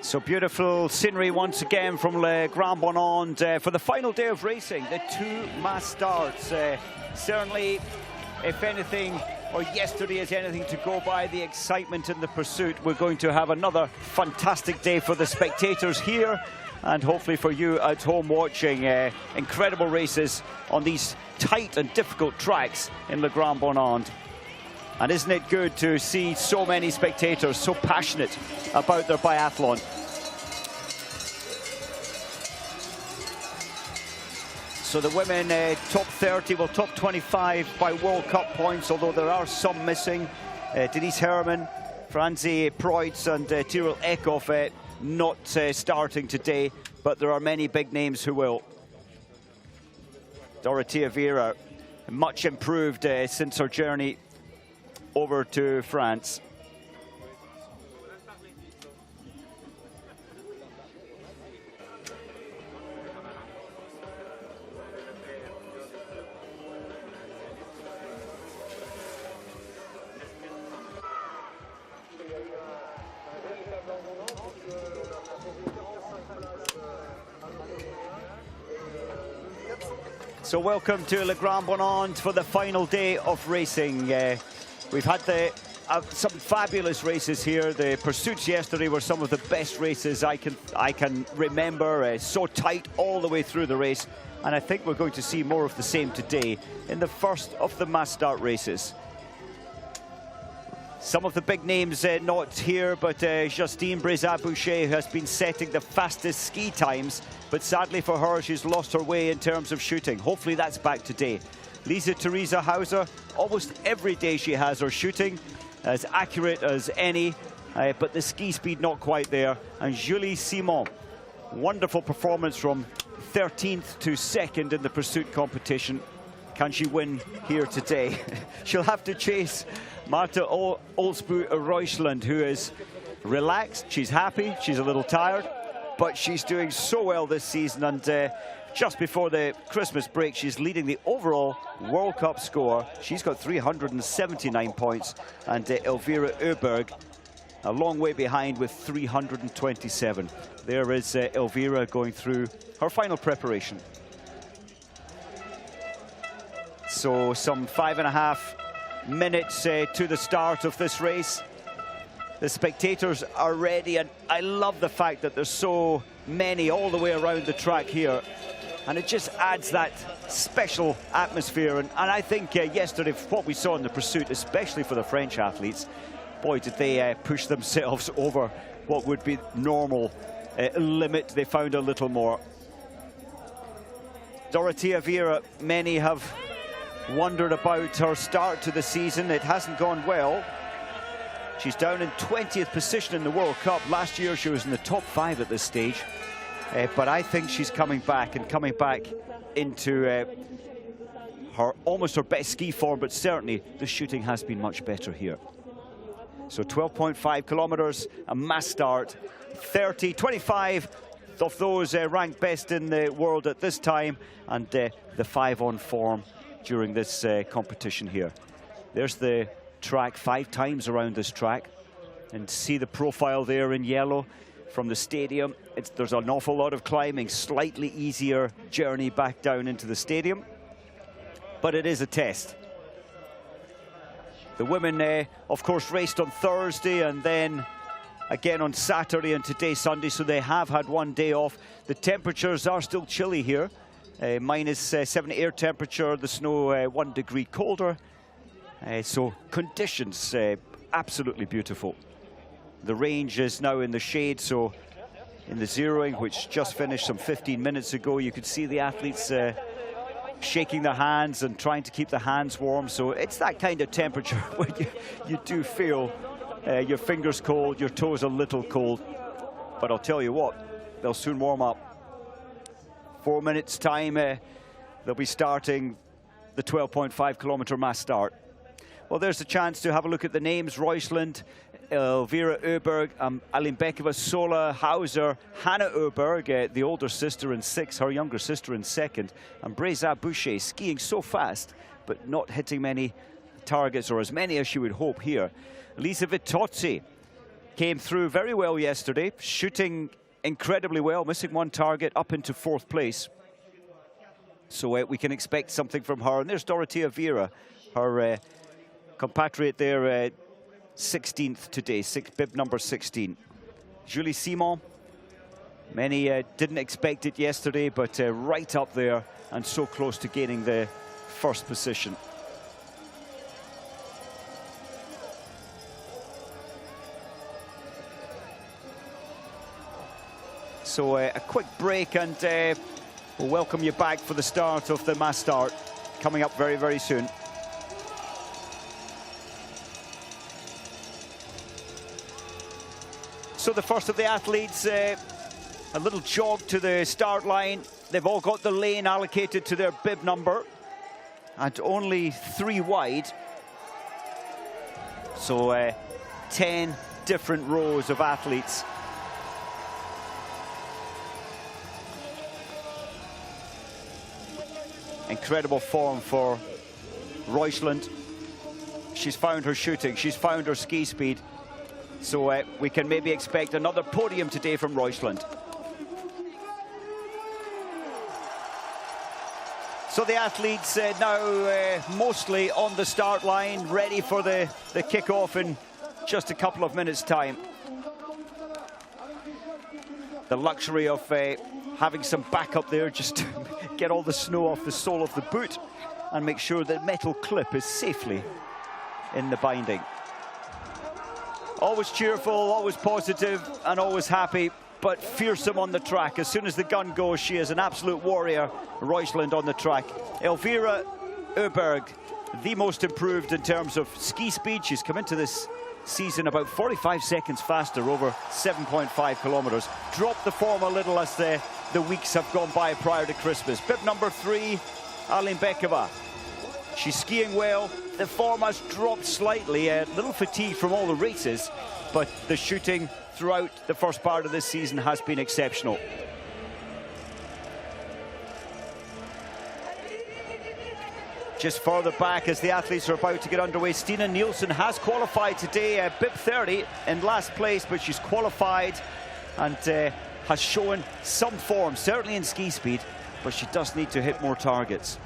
So beautiful scenery once again from Le Grand Bornand for the final day of racing, the two mass starts. Certainly, if anything, or yesterday is anything to go by, the excitement in the pursuit, we're going to have another fantastic day for the spectators here and hopefully for you at home watching. Incredible races on these tight and difficult tracks in Le Grand Bornand. And isn't it good to see so many spectators so passionate about their biathlon? So the women top 30, well, top 25 by World Cup points, although there are some missing. Denise Herrmann, Franzi Preutz and Tyrell Eckhoff not starting today, but there are many big names who will. Dorothea Viera, much improved since her journey over to France. So welcome to Le Grand Bornand for the final day of racing. We've had some fabulous races here. The pursuits yesterday were some of the best races I can remember. So tight all the way through the race, and I think we're going to see more of the same today in the first of the mass start races. Some of the big names not here, but Justine Brézat-Boucher has been setting the fastest ski times, but sadly for her, she's lost her way in terms of shooting. Hopefully that's back today. Lisa Theresa Hauser, almost every day she has her shooting, as accurate as any, but the ski speed not quite there. And Julie Simon, wonderful performance from 13th to 2nd in the pursuit competition. Can she win here today? She'll have to chase Marta Olsbu-Reuschland, who is relaxed, she's happy, she's a little tired, but she's doing so well this season, and just before the Christmas break, she's leading the overall World Cup score. She's got 379 points, and Elvira Öberg a long way behind with 327. There is Elvira going through her final preparation. So some 5.5 minutes to the start of this race. The spectators are ready, and I love the fact that there's so many all the way around the track here, and it just adds that special atmosphere. And I think yesterday, what we saw in the pursuit, especially for the French athletes, boy, did they push themselves over what would be normal limit. They found a little more. Dorothea Viera, many have wondered about her start to the season. It hasn't gone well. She's down in 20th position in the World Cup. Last year she was in the top 5 at this stage. But I think she's coming back into almost her best ski form, but certainly the shooting has been much better here. So 12.5 kilometers, a mass start, 25 of those ranked best in the world at this time, and the 5 on form during this competition here. There's the track, 5 times around this track, and see the profile there in yellow from the stadium. There's an awful lot of climbing, slightly easier journey back down into the stadium, but it is a test. The women, of course, raced on Thursday and then again on Saturday and today Sunday, so they have had one day off. The temperatures are still chilly here. -7 air temperature, the snow 1 degree colder. So conditions absolutely beautiful. The range is now in the shade, so in the zeroing, which just finished some 15 minutes ago, you could see the athletes shaking their hands and trying to keep the hands warm. So it's that kind of temperature where you do feel your fingers cold, your toes a little cold. But I'll tell you what, they'll soon warm up. 4 minutes time, they'll be starting the 12.5 kilometer mass start. Well, there's a chance to have a look at the names. Reuschland, Elvira Öberg, Aline Bekova, Sola, Hauser, Hannah Öberg, the older sister in 6th, her younger sister in 2nd, and Brézat-Boucher skiing so fast, but not hitting many targets, or as many as she would hope here. Lisa Vitozzi came through very well yesterday, shooting incredibly well, missing one target, up into 4th place. So we can expect something from her. And there's Dorothea Vera, her compatriot there, 16th today, bib number 16. Julie Simon, many didn't expect it yesterday, but right up there and so close to gaining the 1st position. So a quick break, and we'll welcome you back for the start of the mass start, coming up very, very soon. So the first of the athletes, a little jog to the start line. They've all got the lane allocated to their bib number, and only 3 wide. So 10 different rows of athletes. Incredible form for Royschland. She's found her shooting, she's found her ski speed. So we can maybe expect another podium today from Royschland. So the athletes now mostly on the start line, ready for the kick-off in just a couple of minutes' time. The luxury of having some backup there, just to get all the snow off the sole of the boot and make sure that metal clip is safely in the binding. Always cheerful, always positive, and always happy, but fearsome on the track. As soon as the gun goes, she is an absolute warrior, Royschland on the track. Elvira Öberg, the most improved in terms of ski speed. She's come into this season about 45 seconds faster, over 7.5 kilometers. Dropped the form a little as the weeks have gone by prior to Christmas. Bib number 3, Aline Bekova. She's skiing well. The form has dropped slightly, a little fatigue from all the races, but the shooting throughout the first part of this season has been exceptional. Just further back as the athletes are about to get underway, Stina Nielsen has qualified today, bib 30 in last place, but she's qualified and has shown some form, certainly in ski speed, but she does need to hit more targets.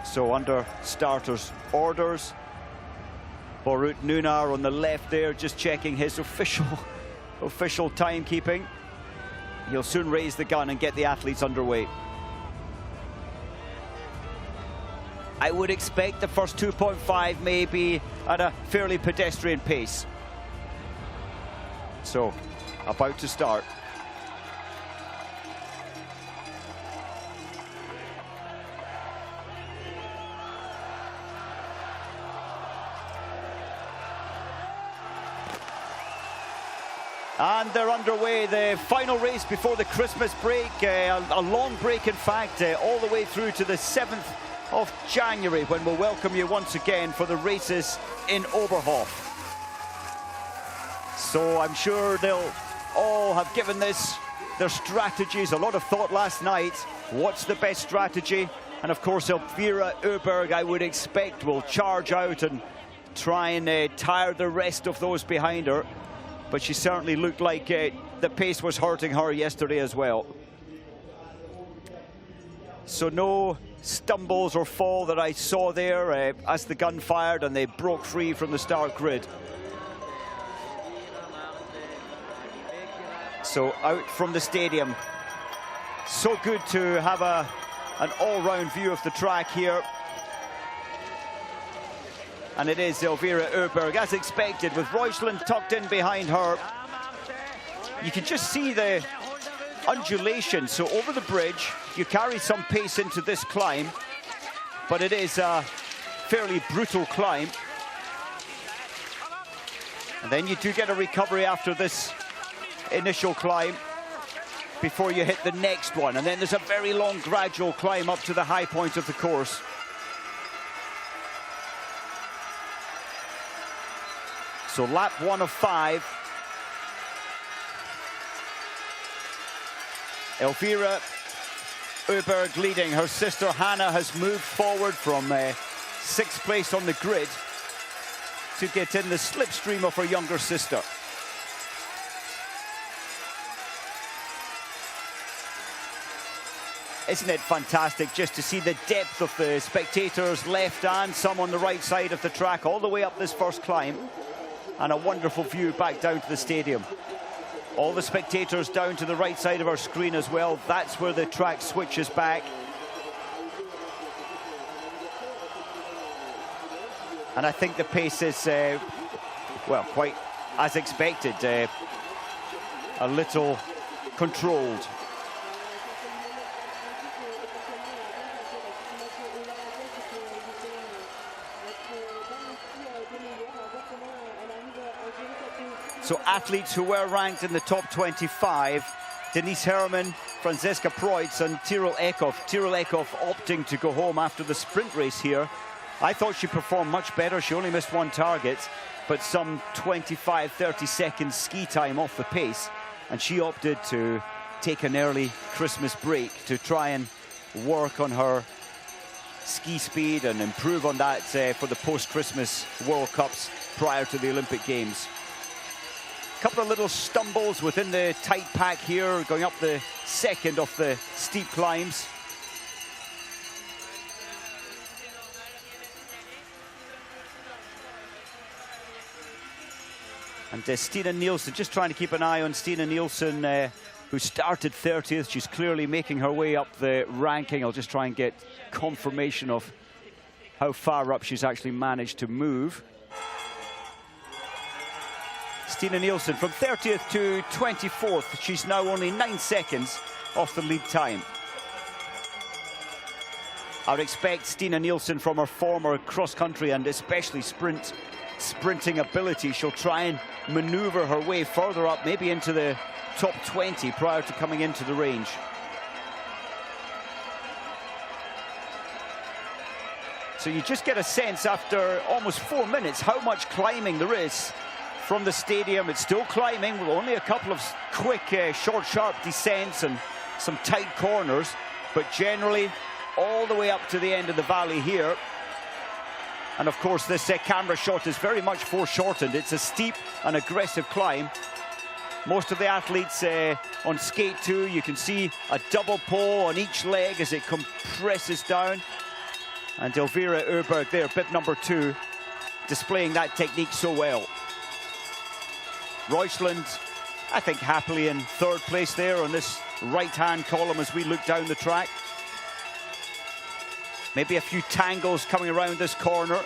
So under starters' orders, Borut Nunar on the left there, just checking his official timekeeping. He'll soon raise the gun and get the athletes underway. I would expect the first 2.5 maybe at a fairly pedestrian pace. So, about to start. And they're underway, the final race before the Christmas break, a long break in fact, all the way through to the 7th of January, when we'll welcome you once again for the races in Oberhof. So I'm sure they'll all have given this their strategies, a lot of thought last night. What's the best strategy? And of course Elvira Öberg, I would expect, will charge out and try and tire the rest of those behind her. But she certainly looked like the pace was hurting her yesterday as well. So no stumbles or fall that I saw there as the gun fired and they broke free from the start grid. So out from the stadium. So good to have an all-round view of the track here. And it is Elvira Öberg, as expected, with Royschland tucked in behind her. You can just see the undulation. So over the bridge, you carry some pace into this climb, but it is a fairly brutal climb. And then you do get a recovery after this initial climb before you hit the next one. And then there's a very long gradual climb up to the high point of the course. So lap 1 of 5. Elvira Öberg leading. Her sister Hannah has moved forward from 6th place on the grid. to get in the slipstream of her younger sister. Isn't it fantastic just to see the depth of the spectators, left and some on the right side of the track, all the way up this first climb, and a wonderful view back down to the stadium. All the spectators down to the right side of our screen as well. That's where the track switches back. And I think the pace is, well, quite as expected, a little controlled. So athletes who were ranked in the top 25, Denise Herrmann, Franziska Preutz and Tyrell Eckhoff. Tyrell Eckhoff opting to go home after the sprint race here. I thought she performed much better. She only missed one target, but some 25, 30 seconds ski time off the pace. And she opted to take an early Christmas break to try and work on her ski speed and improve on that for the post-Christmas World Cups prior to the Olympic Games. A couple of little stumbles within the tight pack here, going up the second of the steep climbs. And Stina Nielsen, just trying to keep an eye on Stina Nielsen, who started 30th. She's clearly making her way up the ranking. I'll just try and get confirmation of how far up she's actually managed to move. Stina Nielsen from 30th to 24th. She's now only 9 seconds off the lead time. I would expect Stina Nielsen, from her former cross-country and especially sprinting ability, she'll try and maneuver her way further up, maybe into the top 20 prior to coming into the range. So you just get a sense after almost 4 minutes how much climbing there is from the stadium. It's still climbing with only a couple of quick, short, sharp descents and some tight corners, but generally all the way up to the end of the valley here. And of course, this camera shot is very much foreshortened. It's a steep and aggressive climb. Most of the athletes on skate 2, you can see a double pull on each leg as it compresses down. And Elvira Öberg there, bib number 2, displaying that technique so well. Royschland, I think, happily in 3rd place there on this right-hand column as we look down the track. Maybe a few tangles coming around this corner.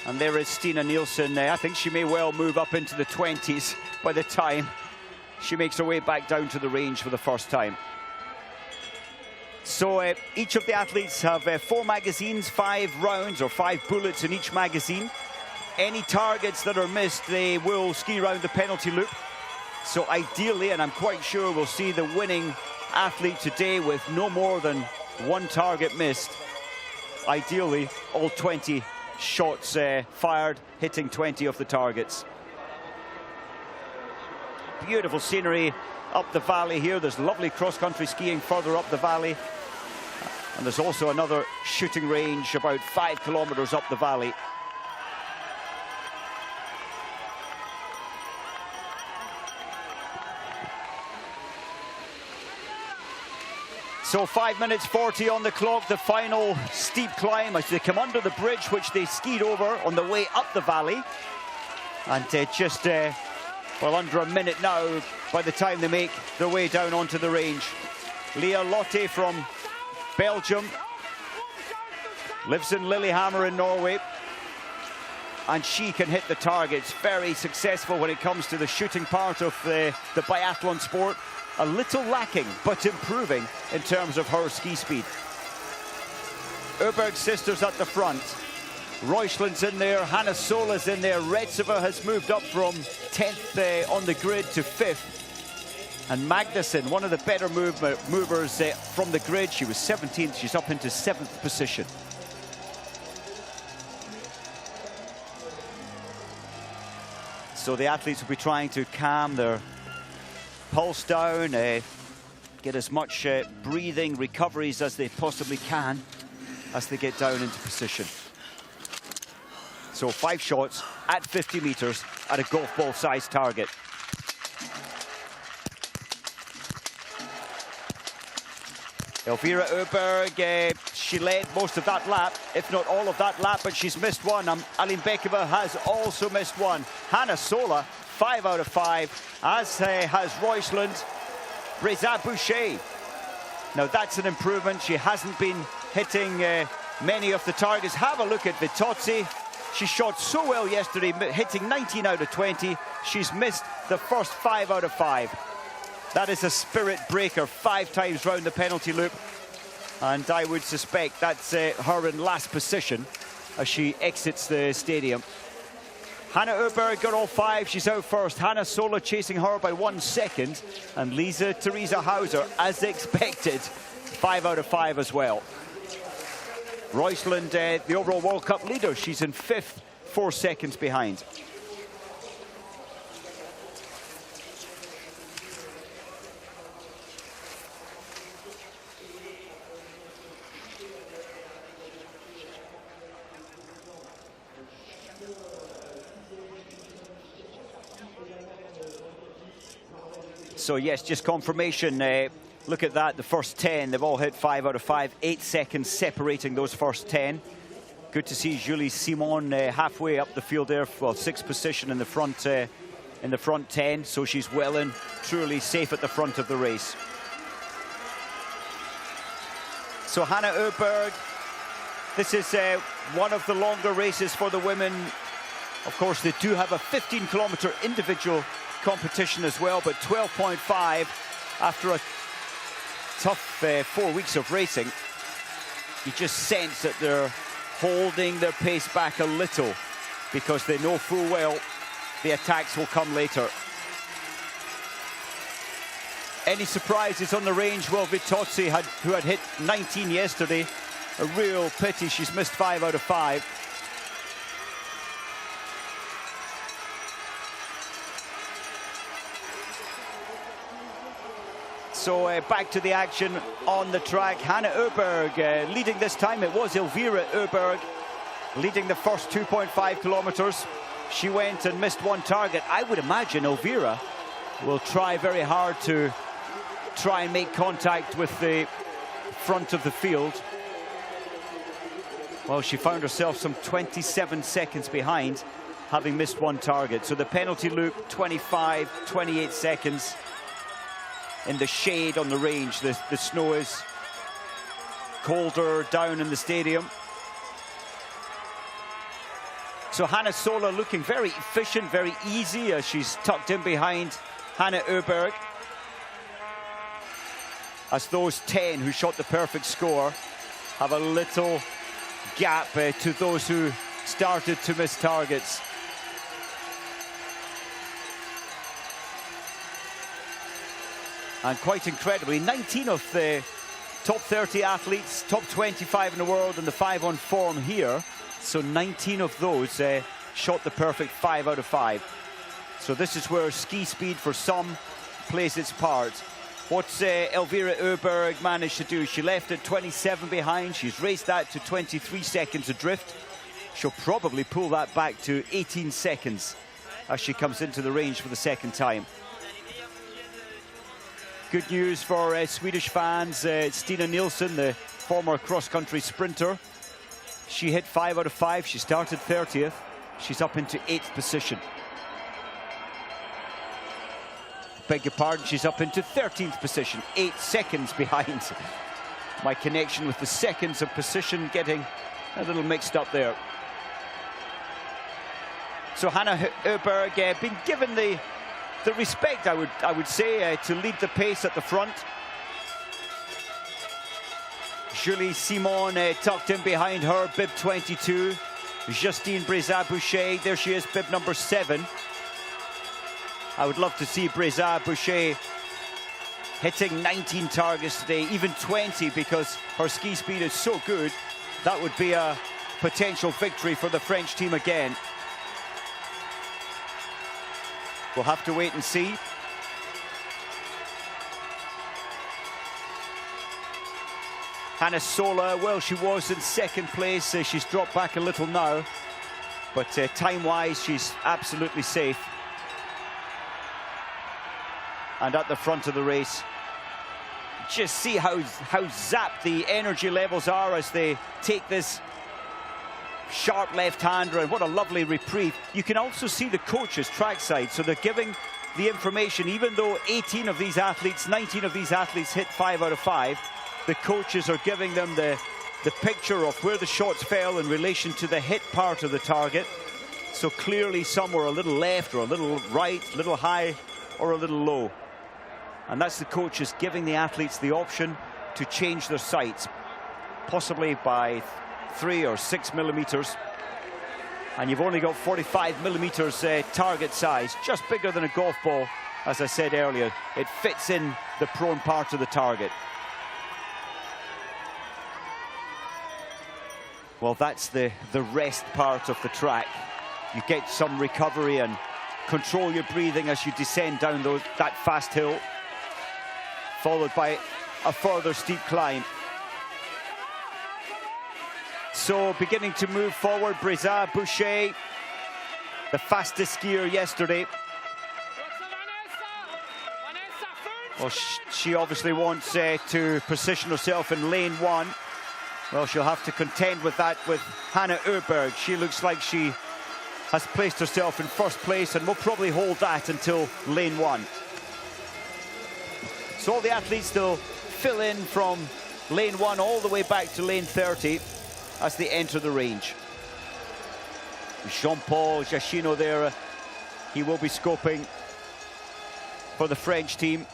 And there is Stina Nielsen. I think she may well move up into the 20s by the time she makes her way back down to the range for the first time. So each of the athletes have 4 magazines, 5 rounds or 5 bullets in each magazine. Any targets that are missed, they will ski round the penalty loop. So ideally, and I'm quite sure we'll see the winning athlete today with no more than 1 target missed. Ideally, all 20 shots fired, hitting 20 of the targets. Beautiful scenery up the valley here. There's lovely cross-country skiing further up the valley. And there's also another shooting range about 5 kilometers up the valley. So 5 minutes 40 on the clock, the final steep climb as they come under the bridge, which they skied over on the way up the valley. And just, well, under a minute now by the time they make their way down onto the range. Leah Lotte from Belgium, lives in Lillehammer in Norway, and she can hit the targets. Very successful when it comes to the shooting part of the biathlon sport. A little lacking, but improving in terms of her ski speed. Öberg sisters at the front. Royschland's in there, Hanna Sola's in there. Retseva has moved up from 10th on the grid to 5th. And Magnussen, one of the better movers from the grid. She was 17th, she's up into 7th position. So the athletes will be trying to calm their pulse down, get as much breathing recoveries as they possibly can as they get down into position. So 5 shots at 50 meters at a golf ball size target. Elvira Öberg, she led most of that lap, if not all of that lap, but she's missed one. Aline Bekova has also missed one. Hannah Sola, 5 out of 5, as has Roysland. Breza Boucher. Now that's an improvement. She hasn't been hitting many of the targets. Have a look at Vitozzi. She shot so well yesterday, hitting 19 out of 20. She's missed the first 5 out of 5. That is a spirit breaker, 5 times round the penalty loop. And I would suspect that's her in last position as she exits the stadium. Hannah Öberg got all 5, she's out first. Hannah Sola chasing her by 1 second. And Lisa Theresa Hauser, as expected, 5 out of 5 as well. Roysland, the overall World Cup leader, she's in 5th, 4 seconds behind. So yes, just confirmation. Look at that, the first 10, they've all hit 5 out of 5, 8 seconds separating those first 10. Good to see Julie Simon halfway up the field there, well, 6th position in the front 10, so she's well and truly safe at the front of the race. So Hannah Öberg, this is one of the longer races for the women. Of course, they do have a 15-kilometer individual competition as well, but 12.5 after a tough 4 weeks of racing. You just sense that they're holding their pace back a little because they know full well the attacks will come later. Any surprises on the range? Well, Vitozzi, who had hit 19 yesterday, a real pity she's missed 5 out of 5. So back to the action on the track. Hannah Öberg leading this time. It was Elvira Öberg leading the first 2.5 kilometers. She went and missed 1 target. I would imagine Elvira will try very hard to try and make contact with the front of the field. Well, she found herself some 27 seconds behind, having missed 1 target. So the penalty loop, 25, 28 seconds. In the shade on the range, the snow is colder down in the stadium. So Hannah Sola looking very efficient, very easy as she's tucked in behind Hannah Öberg. As those 10 who shot the perfect score have a little gap to those who started to miss targets. And quite incredibly, 19 of the top 30 athletes, top 25 in the world in the 5 on form here. So 19 of those shot the perfect 5 out of 5. So this is where ski speed for some plays its part. What's Elvira Öberg managed to do? She left at 27 behind. She's raced that to 23 seconds adrift. She'll probably pull that back to 18 seconds as she comes into the range for the second time. Good news for Swedish fans. Stina Nilsson, the former cross-country sprinter, she hit 5 out of 5. She started 30th. She's up into 8th position. Beg your pardon, she's up into 13th position, 8 seconds behind. My connection with the seconds of position getting a little mixed up there. So Hannah Öberg been given the respect, I would say, to lead the pace at the front. Julie Simon tucked in behind her, bib 22. Justine Breza-Boucher, there she is, bib number 7. I would love to see Breza-Boucher hitting 19 targets today, even 20, because her ski speed is so good. That would be a potential victory for the French team again. We'll have to wait and see. Annecy-Le, well, she was in second place. She's dropped back a little now, but time-wise, she's absolutely safe. And at the front of the race, just see how zapped the energy levels are as they take this sharp left-hander, and what a lovely reprieve. You can also see the coaches trackside, so they're giving the information. Even though 19 of these athletes hit 5 out of 5, the coaches are giving them the picture of where the shots fell in relation to the hit part of the target. So clearly some were a little left or a little right, a little high or a little low. And that's the coaches giving the athletes the option to change their sights, possibly by 3 or 6 millimeters. And you've only got 45 millimeters target size, just bigger than a golf ball. As I said earlier, it fits in the prone part of the target. Well, that's the rest part of the track. You get some recovery and control your breathing as you descend down that fast hill, followed by a further steep climb. So beginning to move forward, Breza, Boucher, the fastest skier yesterday. Well, she obviously wants to position herself in lane 1. Well, she'll have to contend with that with Hanna Öberg. She looks like she has placed herself in first place and will probably hold that until lane 1. So all the athletes, they'll fill in from lane 1 all the way back to lane 30 as they enter the range. Jean-Paul Jachino there, he will be scoping for the French team.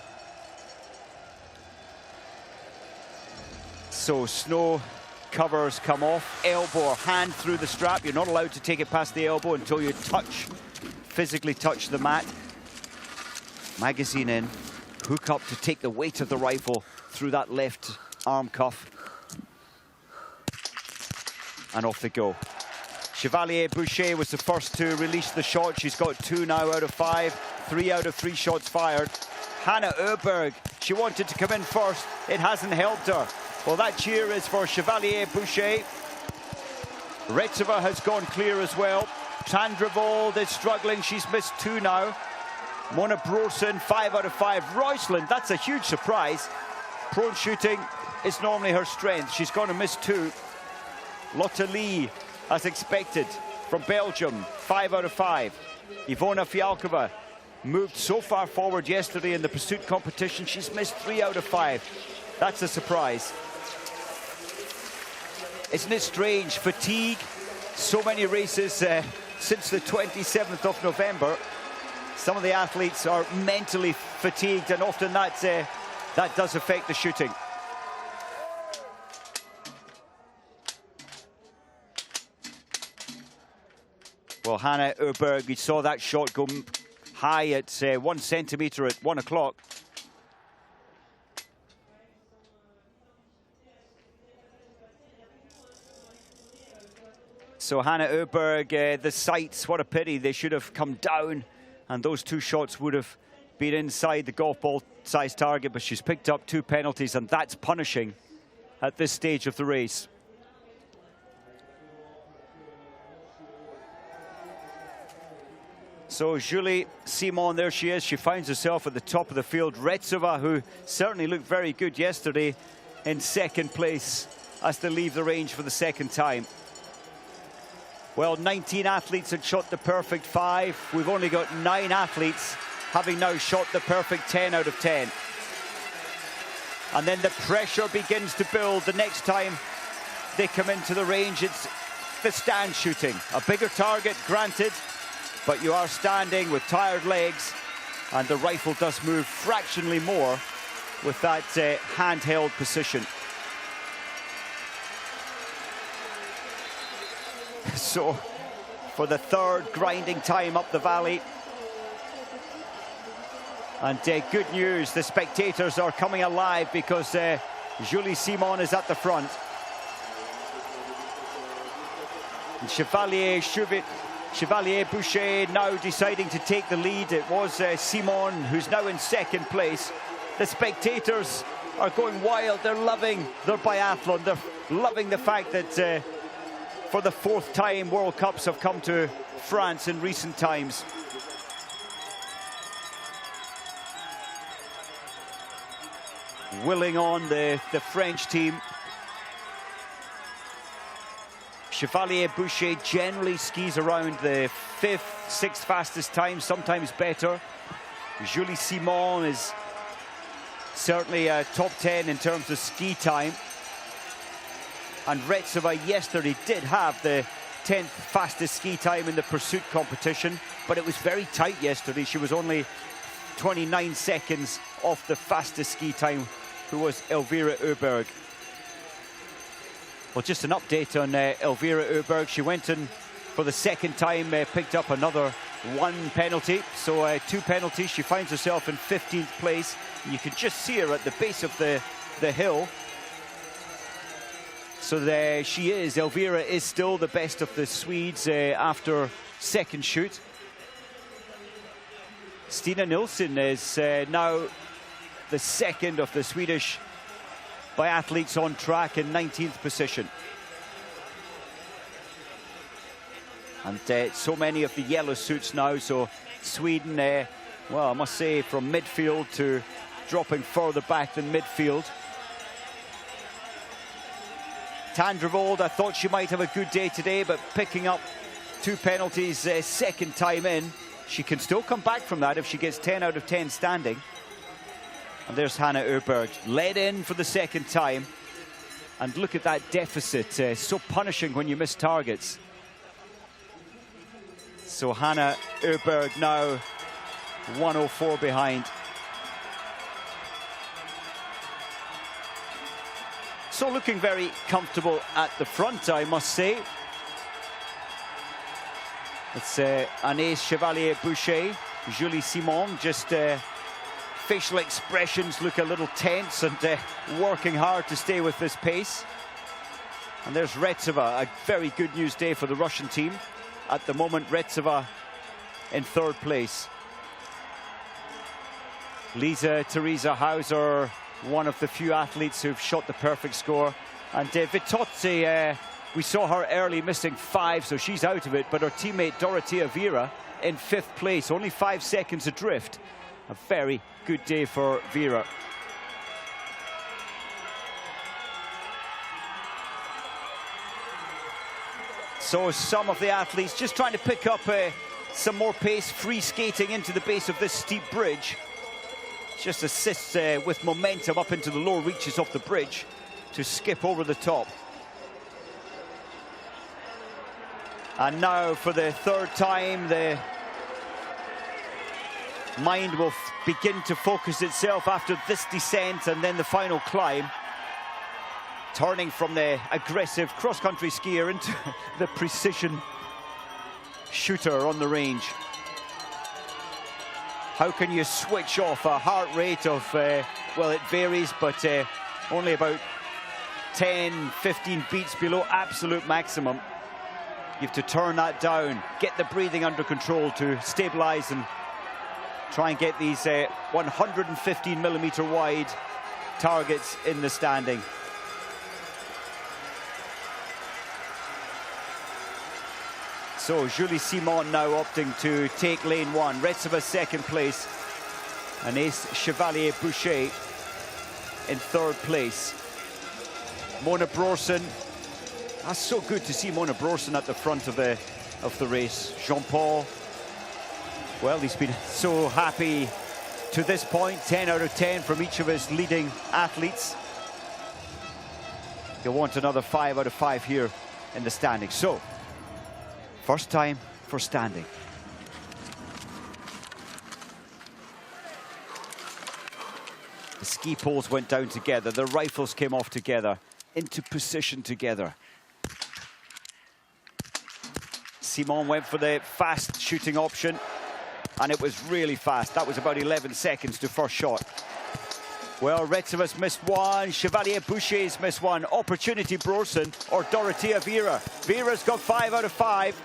So snow covers come off, elbow or hand through the strap. You're not allowed to take it past the elbow until you physically touch the mat. Magazine in, hook up to take the weight of the rifle through that left arm cuff. And off they go. Chevalier Boucher was the first to release the shot. She's got 2 now out of 5, 3 out of 3 shots fired. Hanna Öberg, she wanted to come in first. It hasn't helped her. Well, that cheer is for Chevalier Boucher. Retsova has gone clear as well. Tandrevold is struggling. She's missed 2 now. Mona Brosen, 5 out of 5. Roysland, that's a huge surprise. Prone shooting is normally her strength. She's going to miss 2. Lotte Lee, as expected, from Belgium, 5 out of 5. Ivona Fialkova moved so far forward yesterday in the pursuit competition. She's missed 3 out of 5. That's a surprise. Isn't it strange? Fatigue, so many races since the 27th of November. Some of the athletes are mentally fatigued, and often that does affect the shooting. Well, Hanna Öberg, we saw that shot go high at 1 centimeter at 1 o'clock. So Hanna Öberg, the sights, what a pity. They should have come down, and those 2 shots would have been inside the golf ball size target, but she's picked up 2 penalties, and that's punishing at this stage of the race. So Julie Simon, there she is. She finds herself at the top of the field. Retsova, who certainly looked very good yesterday, in second place as they leave the range for the second time. Well, 19 athletes had shot the perfect 5. We've only got 9 athletes having now shot the perfect 10 out of 10. And then the pressure begins to build the next time they come into the range. It's the stand shooting. A bigger target, granted, but you are standing with tired legs, and the rifle does move fractionally more with that handheld position. So, for the 3rd grinding time up the valley. And good news, the spectators are coming alive because Julie Simon is at the front. And Chevalier Boucher now deciding to take the lead. It was Simon who's now in second place. The spectators are going wild. They're loving their biathlon. They're loving the fact that for the 4th time World Cups have come to France in recent times. Willing on the French team. Chevalier Boucher generally skis around the 5th, 6th fastest time, sometimes better. Julie Simon is certainly top 10 in terms of ski time. And Retseva yesterday did have the 10th fastest ski time in the pursuit competition, but it was very tight yesterday. She was only 29 seconds off the fastest ski time, who was Elvira Öberg. Well, just an update on Elvira Öberg. She went in for the 2nd time, picked up another 1 penalty. So 2 penalties. She finds herself in 15th place. And you can just see her at the base of the hill. So there she is. Elvira is still the best of the Swedes after 2nd shoot. Stina Nilsson is now the 2nd of the Swedish biathletes on track in 19th position. And so many of the yellow suits now, so Sweden, well, I must say, from midfield to dropping further back than midfield. Tandrevold, I thought she might have a good day today, but picking up 2 penalties 2nd time in. She can still come back from that if she gets 10 out of 10 standing. And there's Hanna Öberg, led in for the 2nd time. And look at that deficit, so punishing when you miss targets. So Hanna Öberg now 104 behind. So looking very comfortable at the front, I must say. It's Agnès Chevalier-Boucher, Julie Simon, just facial expressions look a little tense and working hard to stay with this pace. And there's Retseva, a very good news day for the Russian team. At the moment, Retseva in 3rd place. Lisa Theresa Hauser, one of the few athletes who've shot the perfect score. And Vitozzi, we saw her early missing 5, so she's out of it. But her teammate Dorothea Viera in 5th place, only 5 seconds adrift. A very good day for Viera. So some of the athletes just trying to pick up some more pace, free skating into the base of this steep bridge. Just assists with momentum up into the lower reaches of the bridge to skip over the top. And now for the 3rd time, the mind will begin to focus itself after this descent and then the final climb. Turning from the aggressive cross-country skier into the precision shooter on the range. How can you switch off a heart rate of, well, it varies, but only about 10, 15 beats below absolute maximum. You have to turn that down, get the breathing under control to stabilize and try and get these 115 millimeter wide targets in the standing. So Julie Simon now opting to take lane 1. Retseva 2nd place. Agnès Chevalier-Boucher in 3rd place. Mona Brorsen. That's so good to see Mona Brorsen at the front of the race. Jean-Paul, well, he's been so happy to this point. 10 out of 10 from each of his leading athletes. He'll want another 5 out of 5 here in the standings. So, first time for standing. The ski poles went down together. The rifles came off together. Into position together. Simon went for the fast shooting option. And it was really fast. That was about 11 seconds to first shot. Well, Retseva's missed 1. Chevalier-Boucher's missed 1. Opportunity Brorsen or Dorothea Viera. Viera's got 5 out of 5.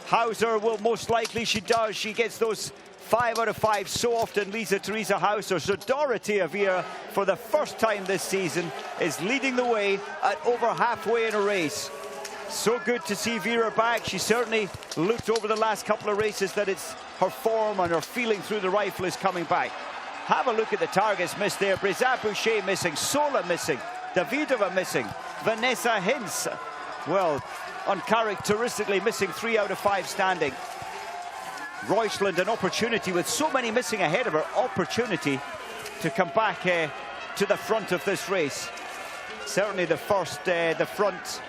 Hauser will most likely, she does. She gets those 5 out of 5 so often, Lisa Teresa Hauser. So Dorothea Viera, for the first time this season, is leading the way at over halfway in a race. So good to see Viera back. She certainly looked over the last couple of races that it's her form and her feeling through the rifle is coming back. Have a look at the targets missed there. Breza Boucher missing, Sola missing, Davidova missing, Vanessa Hintz, well, uncharacteristically missing 3 out of 5 standing. Roysland, an opportunity with so many missing ahead of her, opportunity to come back to the front of this race. Certainly the front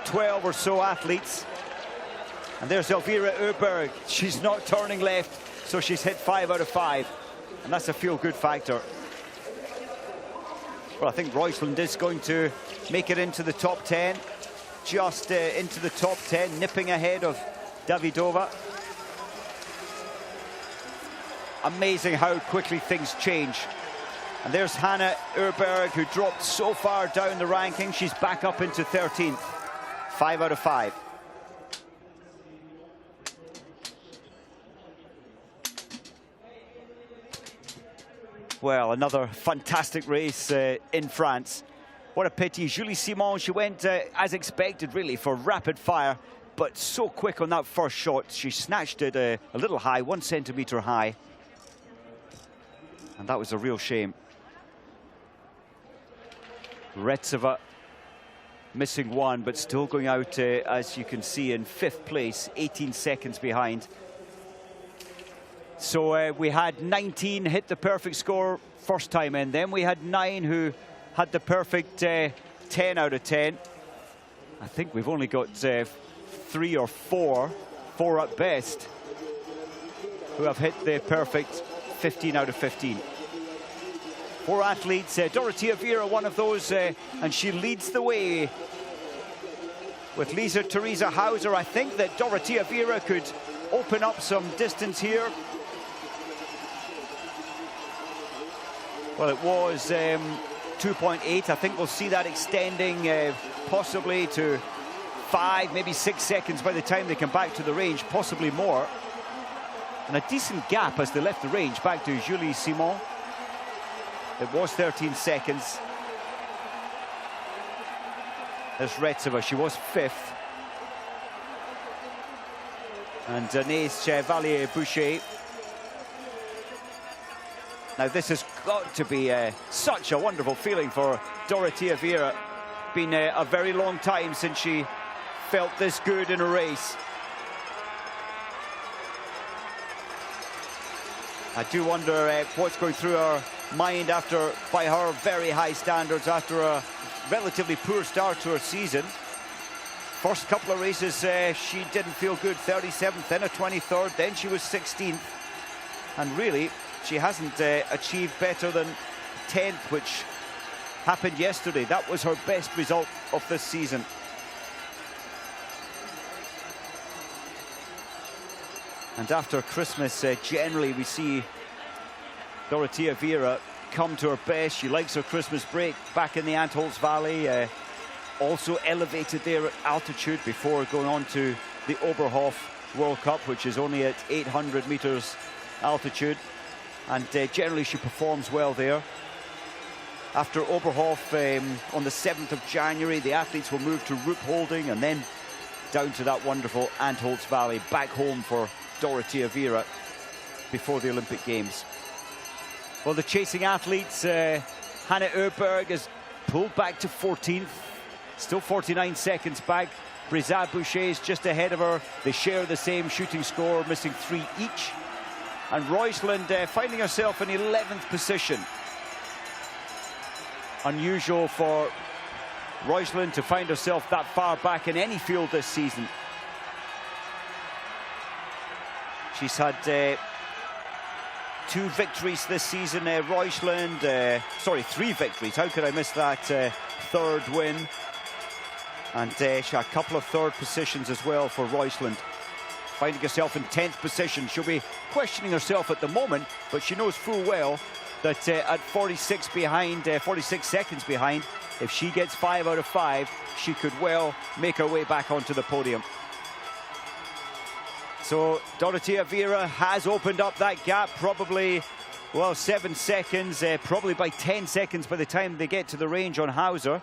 12 or so athletes. And there's Elvira Öberg. She's not turning left, so she's hit 5 out of 5. And that's a feel-good factor. Well, I think Roysland is going to make it into the top 10. Just into the top 10, nipping ahead of Davidova. Amazing how quickly things change. And there's Hannah Öberg, who dropped so far down the ranking. She's back up into 13th. 5 out of 5. Well, another fantastic race in France. What a pity. Julie Simon, she went as expected, really, for rapid fire, but so quick on that first shot. She snatched it a little high, 1 centimeter high. And that was a real shame. Retseva missing 1, but still going out, as you can see, in 5th place, 18 seconds behind. So we had 19 hit the perfect score first time in. Then we had 9 who had the perfect 10 out of 10. I think we've only got 3 or 4 at best, who have hit the perfect 15 out of 15. 4 athletes, Dorothea Viera, one of those, and she leads the way with Lisa Teresa Hauser. I think that Dorothea Viera could open up some distance here. Well, it was 2.8. I think we'll see that extending possibly to 5, maybe 6 seconds by the time they come back to the range, possibly more. And a decent gap as they left the range back to Julie Simon. It was 13 seconds. There's Retseva, she was 5th. And Denise Chevalier-Boucher. Now this has got to be such a wonderful feeling for Dorothea Viera. Been a very long time since she felt this good in a race. I do wonder what's going through her mind by her very high standards, after a relatively poor start to her season. First couple of races she didn't feel good, 37th, then a 23rd, then she was 16th. And really, she hasn't achieved better than 10th, which happened yesterday. That was her best result of this season. And after Christmas, generally we see Dorothea Viera come to her best. She likes her Christmas break back in the Antholz Valley, also elevated there at altitude before going on to the Oberhof World Cup, which is only at 800 meters altitude. And generally she performs well there. After Oberhof, on the 7th of January, the athletes will move to Ruhpolding and then down to that wonderful Antholz Valley, back home for Dorothea Viera before the Olympic Games. Well, the chasing athletes, Hannah Öberg is pulled back to 14th, still 49 seconds back. Breza Boucher is just ahead of her. They share the same shooting score, missing 3 each. And Roysland finding herself in 11th position. Unusual for Roysland to find herself that far back in any field this season. She's had 2 victories this season, Roysland. Sorry, 3 victories. How could I miss that 3rd win? And she had a couple of 3rd positions as well for Roysland. Finding herself in 10th position. She'll be questioning herself at the moment, but she knows full well that at 46 seconds behind, if she gets 5 out of 5, she could well make her way back onto the podium. So Dorothea Viera has opened up that gap, probably, well, 7 seconds, probably by 10 seconds by the time they get to the range on Hauser.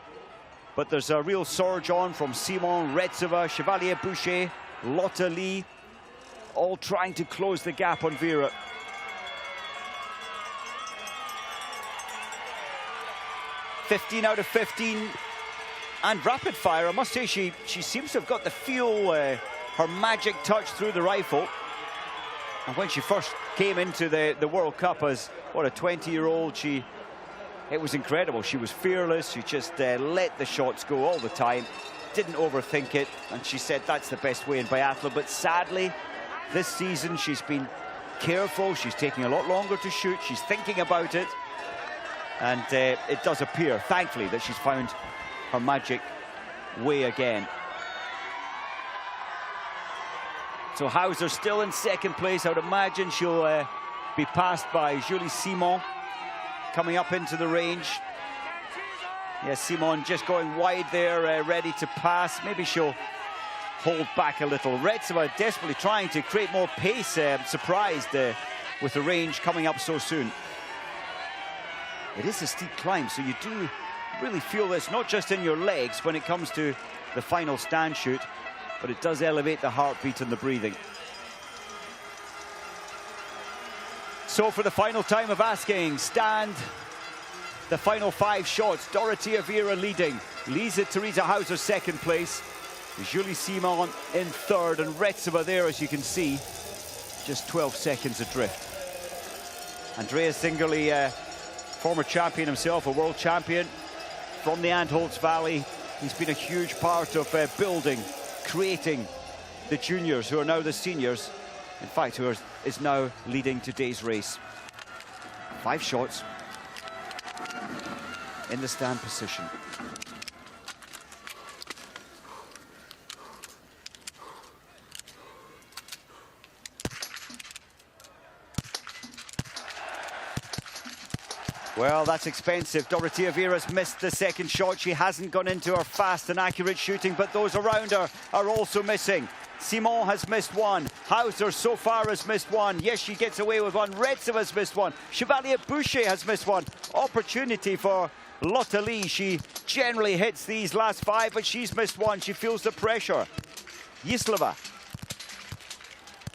But there's a real surge on from Simon, Retseva, Chevalier-Boucher, Annecy-Le, all trying to close the gap on Viera. "15 out of 15 and rapid fire." I must say she seems to have got the feel, her magic touch through the rifle. And when she first came into the World Cup as, what, a 20-year-old, it was incredible. She was fearless. She just let the shots go all the time, didn't overthink it, and she said that's the best way in biathlon. But sadly, this season she's been careful. She's taking a lot longer to shoot. She's thinking about it, and it does appear, thankfully, that she's found her magic way again. So Hauser still in second place. I would imagine she'll be passed by Julie Simon coming up into the range. Yes, Simon just going wide there, ready to pass. Maybe she'll hold back a little. Retseva desperately trying to create more pace, surprised with the range coming up so soon. It is a steep climb, so you do really feel this, not just in your legs when it comes to the final stand shoot, but it does elevate the heartbeat and the breathing. So for the final time of asking, stand, the final 5 shots. Dorothea Viera leading, Lisa-Theresa Hauser second place, Julie Simon in third, and Retseva there, as you can see, just 12 seconds adrift. Andreas Zingerle, former champion himself, a world champion from the Antholz Valley. He's been a huge part of building, creating the juniors who are now the seniors. In fact, who is now leading today's race. 5 shots in the stand position. Well, that's expensive. Dorothea Viera's missed the second shot. She hasn't gone into her fast and accurate shooting, but those around her are also missing. Simon has missed one. Hauser so far has missed one. Yes, she gets away with one. Retseva has missed one. Chevalier-Boucher has missed one. Opportunity for Annecy-Le. She generally hits these last 5, but she's missed one. She feels the pressure. Jislova,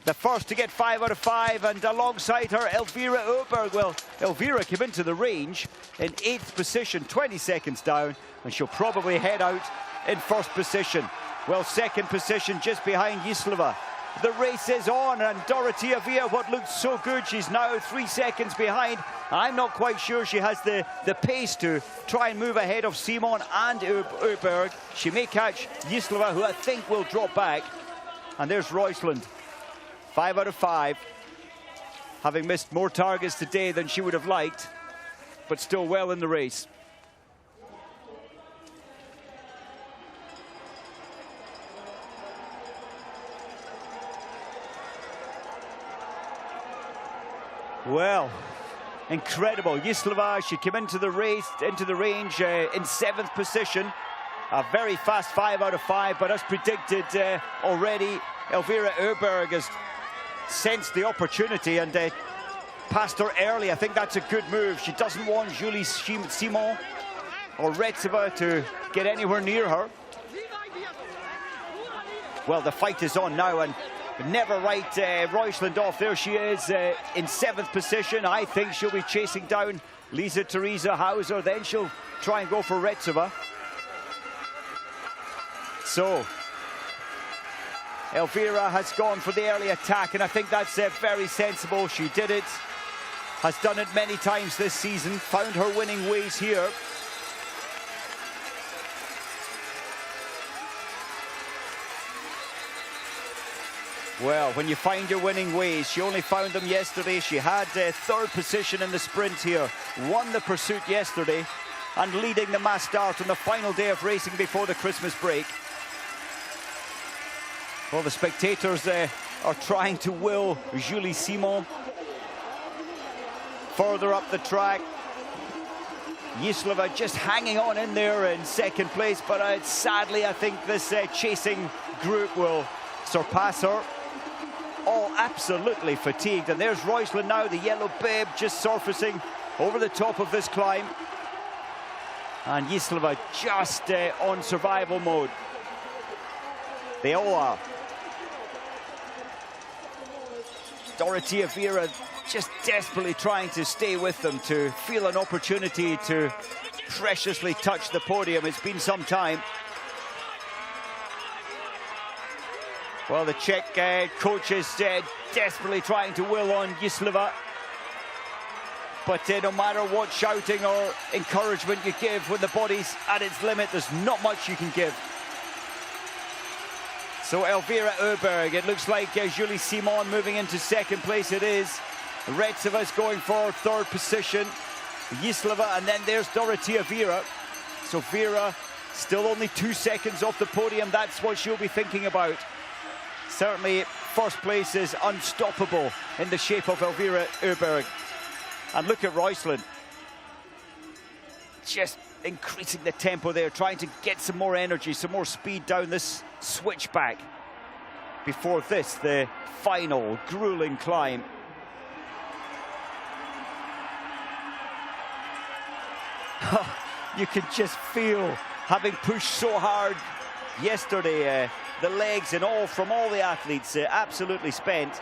the first to get 5 out of 5, and alongside her, Elvira Öberg. Well, Elvira came into the range in 8th position, 20 seconds down, and she'll probably head out in 1st position. Well, 2nd position just behind Jislova. The race is on, and Dorothea Viera, what looked so good, she's now 3 seconds behind. I'm not quite sure she has the pace to try and move ahead of Simon and Öberg. She may catch Jislova, who I think will drop back. And there's Roysland. 5 out of 5, having missed more targets today than she would have liked, but still well in the race. Well, incredible. Jislova, she came into the race, into the range in 7th position. A very fast 5 out of 5, but as predicted already, Elvira Öberg has sensed the opportunity and passed her early. I think that's a good move. She doesn't want Julie Simon or Retseva to get anywhere near her. Well, the fight is on now, and never right Roysland off. There she is in 7th position. I think she'll be chasing down Lisa-Theresa Hauser. Then she'll try and go for Retseva. So Elvira has gone for the early attack, and I think that's very sensible. She did it, has done it many times this season, found her winning ways here. Well, when you find your winning ways, she only found them yesterday. She had 3rd position in the sprint here, won the pursuit yesterday, and leading the mass start on the final day of racing before the Christmas break. Well, the spectators are trying to will Julie Simon further up the track. Jislova just hanging on in there in 2nd place, but sadly I think this chasing group will surpass her. all absolutely fatigued. And there's Roysland now, the yellow bib just surfacing over the top of this climb. And Jíslova just on survival mode. They all are. Dorothea Viera just desperately trying to stay with them, to feel an opportunity to preciously touch the podium. It's been some time. Well, the Czech coach is desperately trying to will on Jíslova. But no matter what shouting or encouragement you give when the body's at its limit, there's not much you can give. So Elvira Öberg, it looks like Julie Simon moving into second place. It is. Retseva's going for third position. Jíslova, and then there's Dorothea Viera. So Viera still only 2 seconds off the podium. That's what she'll be thinking about. Certainly first place is unstoppable in the shape of Elvira Öberg. And look at Roysland. Just increasing the tempo there, trying to get some more energy, some more speed down this switchback. Before this, the final grueling climb. You can just feel, having pushed so hard yesterday, the legs and all from all the athletes absolutely spent.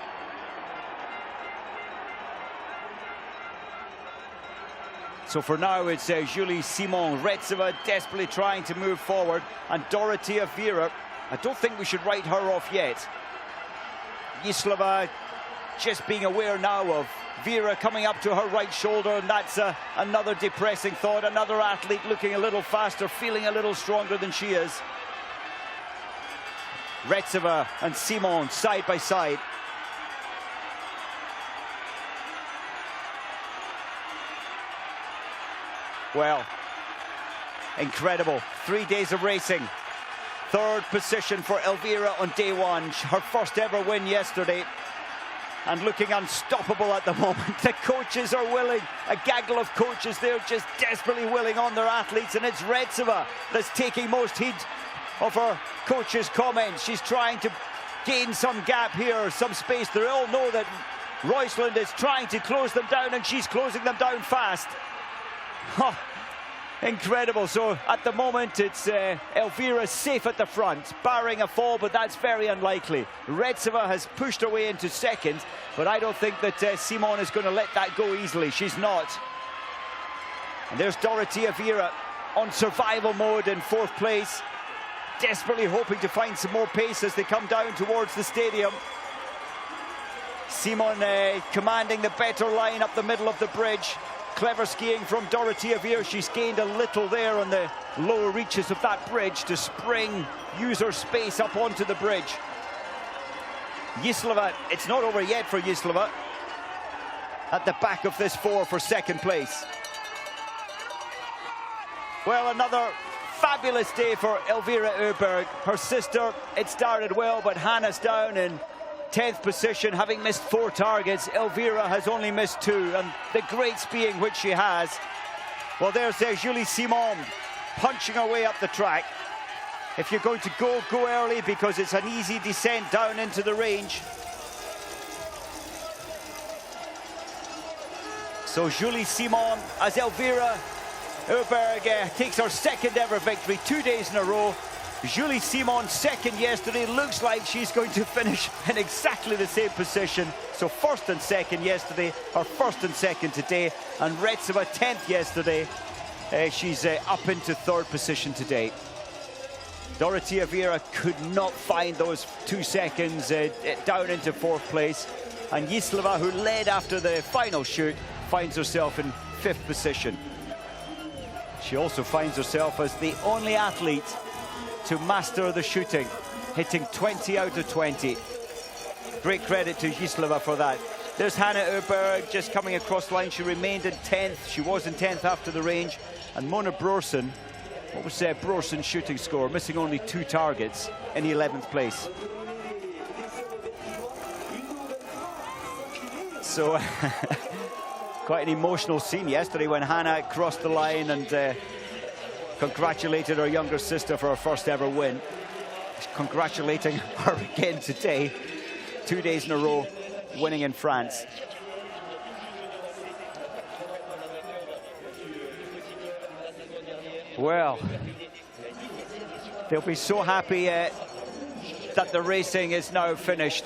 So for now, it's Julie Simon. Retseva desperately trying to move forward. And Dorothea Viera, I don't think we should write her off yet. Jíslova just being aware now of Viera coming up to her right shoulder, and that's another depressing thought. Another athlete looking a little faster, feeling a little stronger than she is. Retseva and Simon side by side. Well, incredible. 3 days of racing. Third position for Elvira on day one. Her first ever win yesterday. And looking unstoppable at the moment. The coaches are willing. A gaggle of coaches there just desperately willing on their athletes. And it's Retseva that's taking most heed of her coach's comments. She's trying to gain some gap here, some space. They all know that Roysland is trying to close them down, and she's closing them down fast. Oh, incredible. So at the moment it's Elvira safe at the front, barring a fall, but that's very unlikely. Retseva has pushed her way into second, but I don't think that Simon is going to let that go easily. She's not. And there's Dorothea Viera on survival mode in fourth place, desperately hoping to find some more pace as they come down towards the stadium. Simon commanding the better line up the middle of the bridge. Clever skiing from Dorothea Viera. She's gained a little there on the lower reaches of that bridge to spring, use her space up onto the bridge. Jíslova, it's not over yet for Jíslova. At the back of this four for second place. Well, another fabulous day for Elvira Öberg. Her sister, it started well, but Hannah's down in 10th position, having missed 4 targets. Elvira has only missed 2, and the great skiing which she has. Well, there's Julie Simon punching her way up the track. If you're going to go early, because it's an easy descent down into the range. So Julie Simon as Elvira Öberg takes her second ever victory, 2 days in a row. Julie Simon second yesterday. Looks like she's going to finish in exactly the same position. So first and second yesterday, or first and second today. And Retseva 10th yesterday. She's up into third position today. Dorothea Viera could not find those 2 seconds down into fourth place. And Jíslova, who led after the final shoot, finds herself in 5th position. She also finds herself as the only athlete to master the shooting, hitting 20 out of 20. Great credit to Jíslova for that. There's Hannah Öberg just coming across line. She remained in 10th. She was in 10th after the range. And Mona Broersen, what was Broersen's shooting score? Missing only 2 targets in 11th place. So quite an emotional scene yesterday when Hannah crossed the line and congratulated her younger sister for her first ever win. Congratulating her again today. 2 days in a row, winning in France. Well, they'll be so happy that the racing is now finished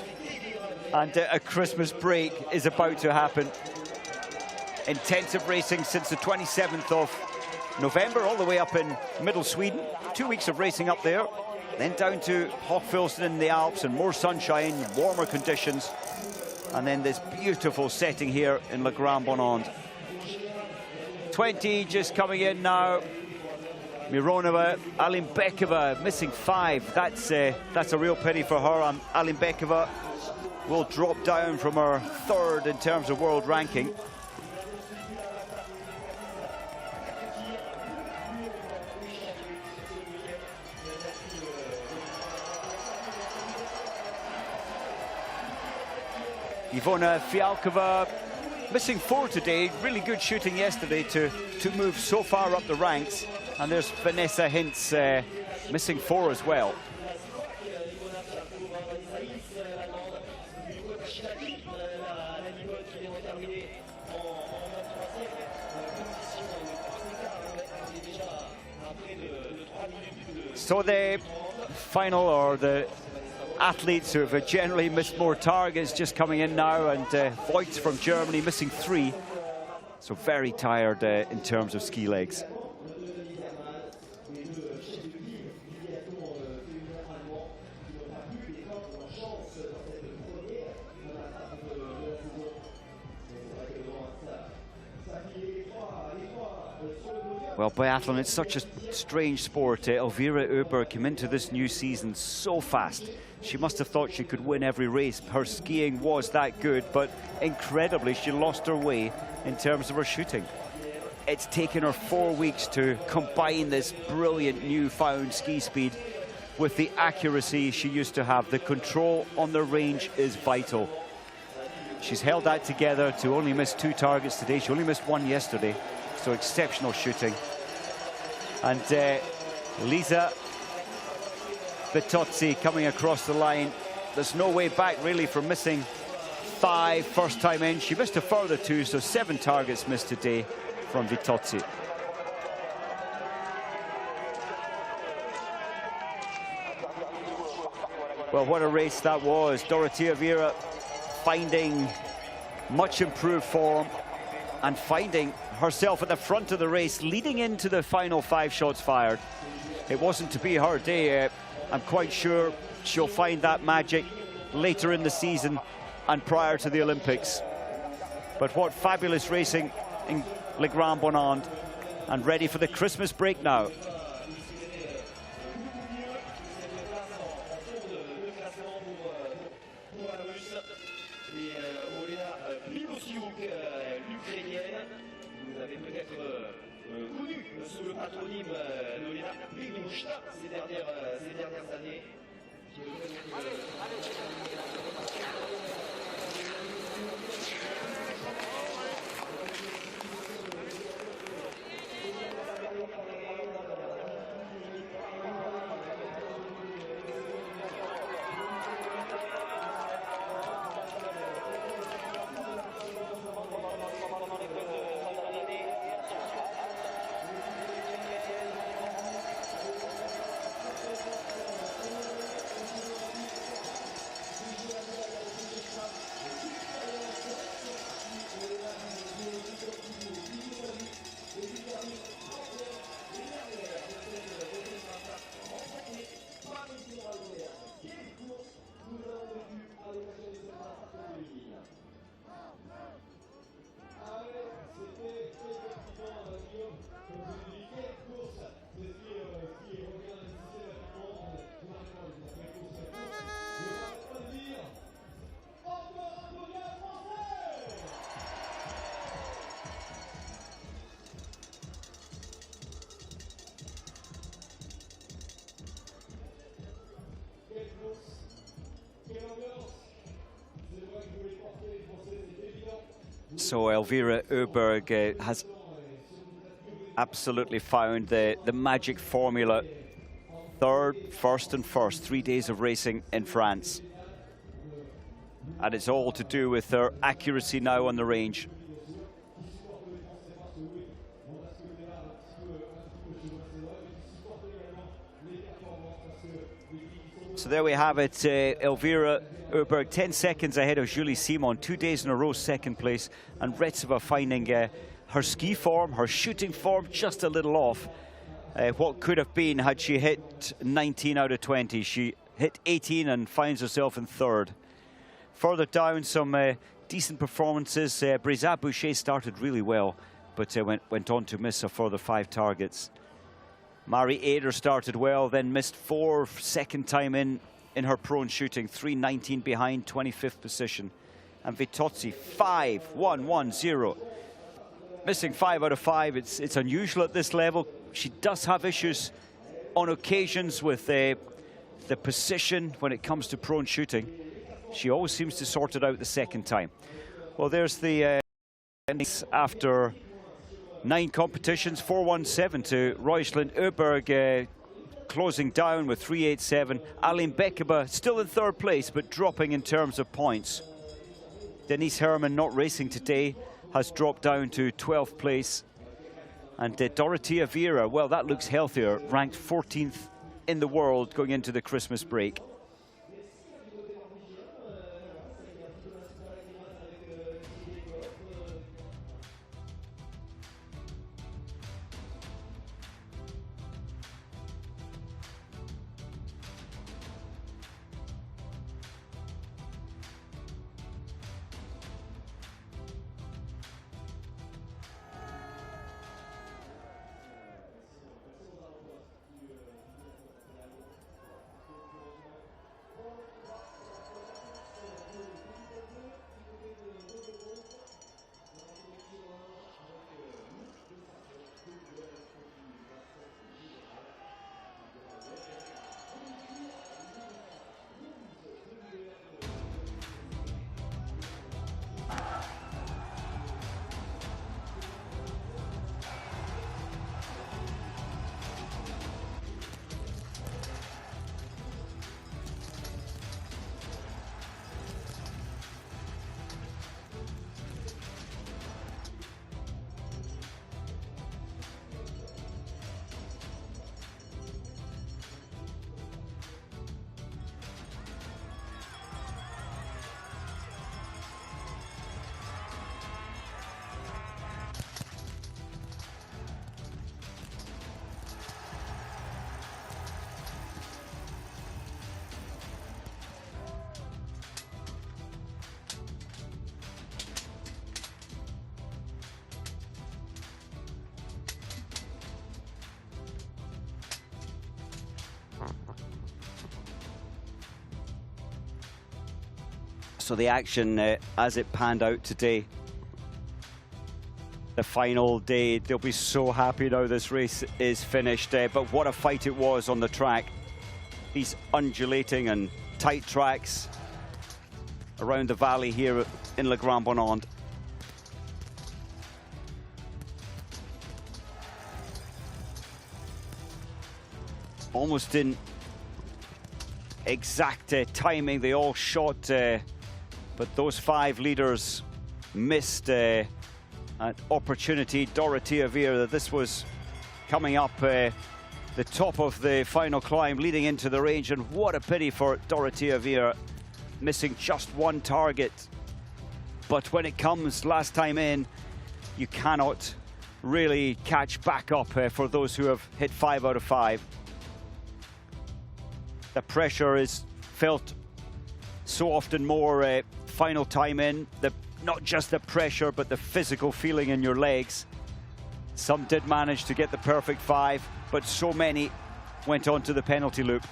and a Christmas break is about to happen. Intensive racing since the 27th of November, all the way up in middle Sweden. 2 weeks of racing up there, then down to Hochfilzen in the Alps and more sunshine, warmer conditions, and then this beautiful setting here in Le Grand Bornand. 20 just coming in now. Mironova, Alimbekova missing 5. That's a real pity for her. Alimbekova will drop down from her 3rd in terms of world ranking. Ivona Fialkova missing 4 today. Really good shooting yesterday to move so far up the ranks. And there's Vanessa Hintz missing 4 as well. So the final, or the athletes who have generally missed more targets just coming in now, and Voigt from Germany missing 3. So very tired in terms of ski legs. Well, biathlon, it's such a strange sport. Elvira Oeberg came into this new season so fast. She must have thought she could win every race. Her skiing was that good, but incredibly, she lost her way in terms of her shooting. It's taken her 4 weeks to combine this brilliant newfound ski speed with the accuracy she used to have. The control on the range is vital. She's held that together to only miss 2 targets today. She only missed 1 yesterday. So exceptional shooting. And Lisa Vitozzi coming across the line. There's no way back really from missing 5 first time in. She missed a further 2, so 7 targets missed today from Vitozzi. Well, what a race that was. Dorothea Viera finding much improved form and finding herself at the front of the race, leading into the final 5 shots fired. It wasn't to be her day. I'm quite sure she'll find that magic later in the season and prior to the Olympics. But what fabulous racing in Le Grand Bornand, and ready for the Christmas break now. Sous le patronyme d'Olena Prigouchta ces dernières années. So Elvira Oeberg has absolutely found the magic formula. 3rd, 1st and 1st, 3 days of racing in France. And it's all to do with her accuracy now on the range. So there we have it, Elvira Urberg 10 seconds ahead of Julie Simon, 2 days in a row second place, and Retseva finding her ski form, her shooting form just a little off. What could have been had she hit 19 out of 20. She hit 18 and finds herself in third. Further down, some decent performances. Brezat Boucher started really well, but went on to miss a further 5 targets. Marie Eder started well, then missed 4 second time in her prone shooting, 3:19 behind, 25th position. And Vitozzi, 5-1-1-0. Missing 5 out of 5, it's unusual at this level. She does have issues on occasions with the position when it comes to prone shooting. She always seems to sort it out the second time. Well, there's the after 9 competitions, 4-1-7 to Reuslin. Urberg closing down with 3-8-7. Aline Bekeba still in third place, but dropping in terms of points. Denise Herrmann, not racing today, has dropped down to 12th place. And Dorothea Viera, well, that looks healthier, ranked 14th in the world going into the Christmas break. So the action as it panned out today, the final day, they'll be so happy now this race is finished. But what a fight it was on the track. These undulating and tight tracks around the valley here in Le Grand Bornand. Almost in exact timing, they all shot, but those 5 leaders missed an opportunity. Dorothea Viera, this was coming up the top of the final climb leading into the range, and what a pity for Dorothea Viera, missing just 1 target. But when it comes last time in, you cannot really catch back up for those who have hit 5 out of 5. The pressure is felt so often more final time in, not just the pressure, but the physical feeling in your legs. Some did manage to get the perfect 5, but so many went on to the penalty loop.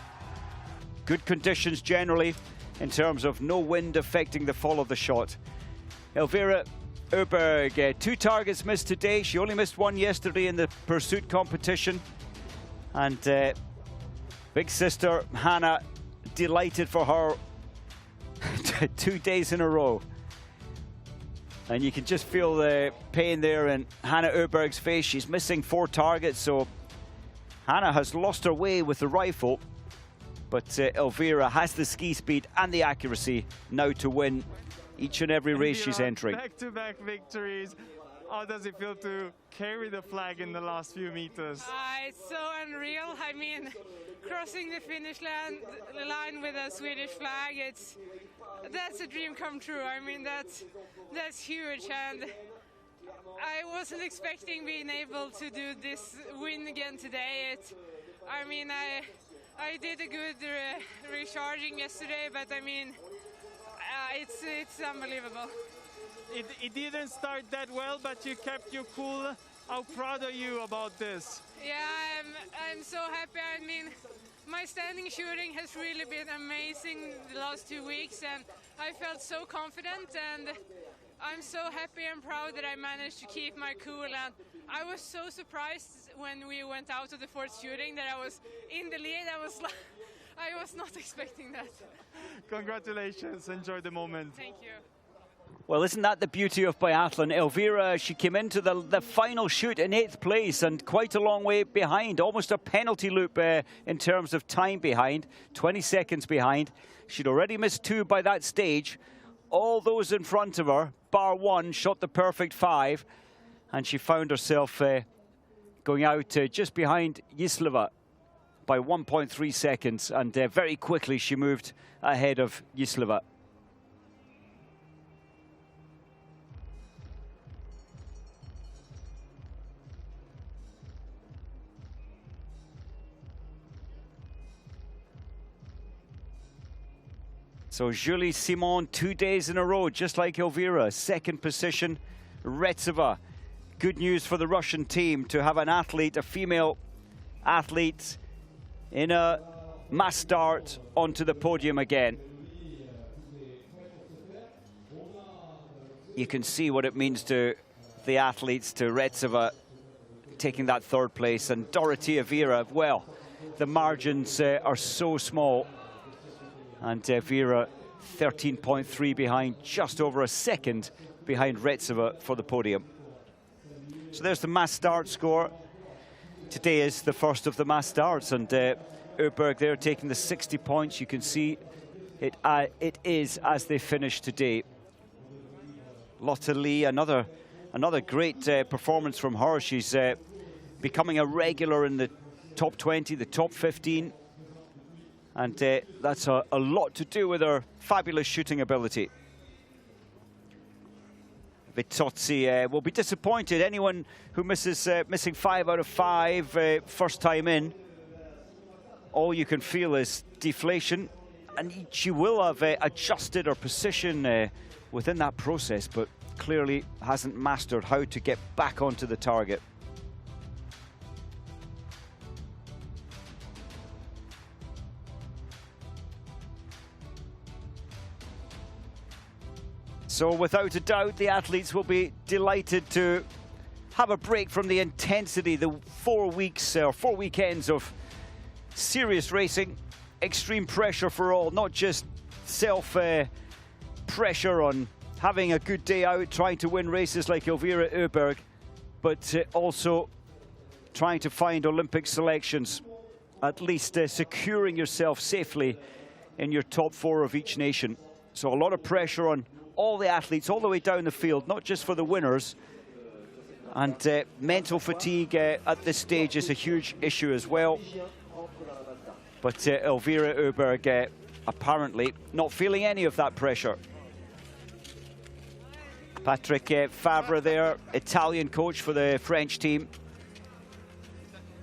Good conditions generally, in terms of no wind affecting the fall of the shot. Elvira Urberg, 2 targets missed today. She only missed 1 yesterday in the pursuit competition. And big sister Hannah, delighted for her 2 days in a row. And you can just feel the pain there in Hannah Urberg's face. She's missing 4 targets, so Hannah has lost her way with the rifle. But Elvira has the ski speed and the accuracy now to win each and every race she's entering. Back-to-back victories. How does it feel to carry the flag in the last few meters? It's so unreal. I mean, crossing the finish line with a Swedish flag, that's a dream come true. I mean, that's huge, and I wasn't expecting being able to do this win again today. I mean, I did a good recharging yesterday, but I mean, it's unbelievable. It didn't start that well, but you kept your cool. How proud are you about this? Yeah, I'm so happy. I mean, my standing shooting has really been amazing the last 2 weeks, and I felt so confident, and I'm so happy and proud that I managed to keep my cool. And I was so surprised when we went out to the fourth shooting that I was in the lead. I was not expecting that. Congratulations, enjoy the moment. Thank you. Well, isn't that the beauty of biathlon? Elvira, she came into the final shoot in 8th place and quite a long way behind, almost a penalty loop in terms of time behind, 20 seconds behind. She'd already missed 2 by that stage. All those in front of her, bar 1, shot the perfect 5, and she found herself going out just behind Gisela by 1.3 seconds, and very quickly she moved ahead of Gisela. So Julie Simon, 2 days in a row, just like Elvira. 2nd position, Retseva. Good news for the Russian team to have an athlete, a female athlete, in a mass start onto the podium again. You can see what it means to the athletes, to Retseva taking that 3rd place, and Dorothea Vera. Well, the margins are so small. And Vera 13.3 behind, just over a second behind Retseva for the podium. So there's the mass start score. Today is the first of the mass starts, and Öberg there taking the 60 points. You can see it is as they finish today. Lotte Lee, another great performance from her. She's becoming a regular in the top 20, the top 15. And that's a lot to do with her fabulous shooting ability. Vitozzi will be disappointed. Anyone who misses missing 5 out of 5 first time in, all you can feel is deflation. And she will have adjusted her position within that process, but clearly hasn't mastered how to get back onto the target. So without a doubt, the athletes will be delighted to have a break from the intensity, the 4 weeks or 4 weekends of serious racing, extreme pressure for all, not just self-pressure on having a good day out, trying to win races like Elvira Öberg, but also trying to find Olympic selections, at least securing yourself safely in your top 4 of each nation. So a lot of pressure on all the athletes all the way down the field, not just for the winners. And mental fatigue at this stage is a huge issue as well. But Elvira Öberg apparently not feeling any of that pressure. Patrick Favre there, Italian coach for the French team,